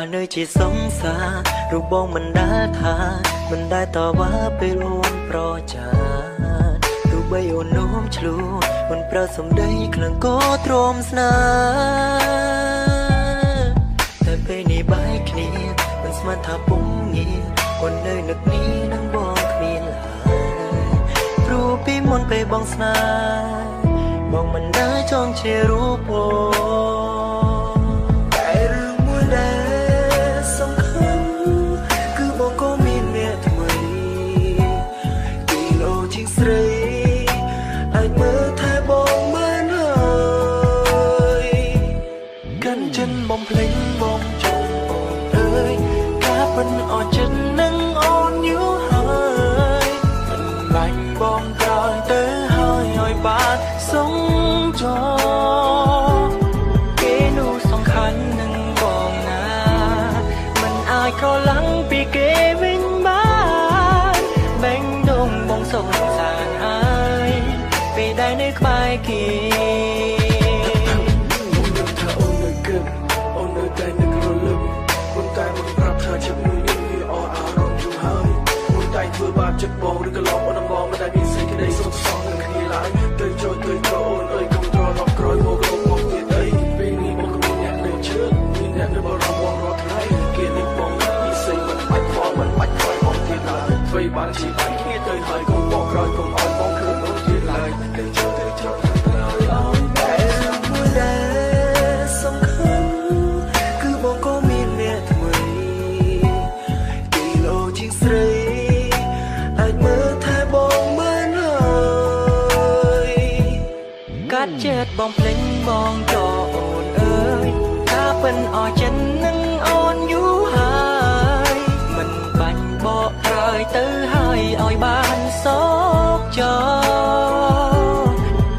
nơi chỉ sống xaรูปបងមិនដែលថាមិនដែលតវ៉ាពេលអូនប្រចាទោះបីអូននោមឆ្លួអូនប្រើសម្ដីក្លងកោទ្រាំស្នេហ៍តែពេលនេះបែកគ្នាមិនស្មានថាពុំងាយអូននៅនឹកនេះនឹងបងគ្មានឡើយព្រោះពីមុនពេលបងស្នេហ៍បងមិនដែលចង់ជារូបអូបំភ្លេចបងចង់អូនអើយការមិនអត់ចិត្តនឹងអូនយូរហើយមិនបាច់បងក្រោយទៅហើយឲ្យបានសងចោគេនោះសំខាន់នឹងបងណាមិនអាចក្រឡឹងពីគេវិញបានបែងដងបងសងសានហើយពេលដែលនៅក្បែរគេចិត្តបងឬក៏ឡងអូនបងមិនដែលមានសេចក្តីសុខសោកនឹងគ្នាឡើយទៅចូលទៅក្រអូនអើយកុំត្រឡប់ក្រោយមកមកទៀតអីពេលនេះមកគ្មានអ្នកនៅជឿមានអ្នកនៅបរំបងរាល់ថ្ងៃគេនឹងបងពិសេសមិនបាច់ផងមិនបាច់ក្រោយមកទៀតឡើយធ្វើបានជាបាច់គ្នាទៅហើយកុំបងក្រោយកុំអោយបងគ្រឿងអូនទៀតឡើយទៅចូលទៅចូលក្រោយអោយតែមួយដែលសំខាន់គឺបងក៏មានអ្នកថ្មីគីឡូជាងស្រីកាត់ចិត្តបងភ្លេចបងចោអូនអើយថាពិនអស់ចិត្តនឹងអូនយូរហើយមិនបាច់បកក្រោយទៅហើយឲ្យបានសោកចោ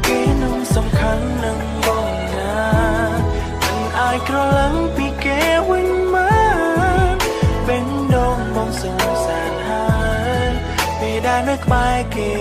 គេនឹងសំខាន់នឹងបងណាមិនអាចក្រឡឹងពីគេវិញមកពេលដងបងសងសានហើយពេលដែលនៅក្បែរគេ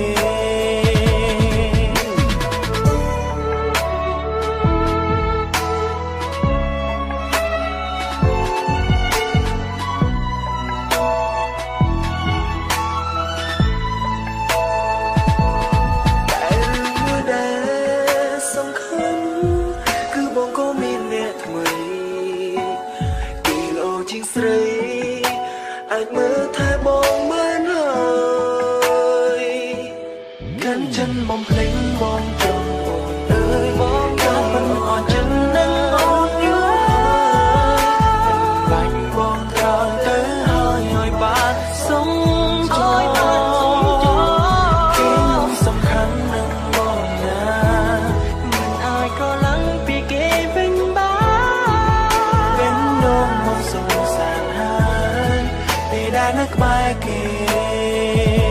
ស្រីអាចមើលថែបងបានហើយកាន់ចិនបំភ្លេចបងចង់អូនអើយបងក៏មិនអត់ចិននឹងអូនយូរបាច់បងក្រោយទៅហើយឲ្យបានសងចោគេនឹងសំខាន់នឹងបងណាមិនអាចក៏ឡើងពីគេវិញបានពេលនោះមកសងនៅក្បែរគេ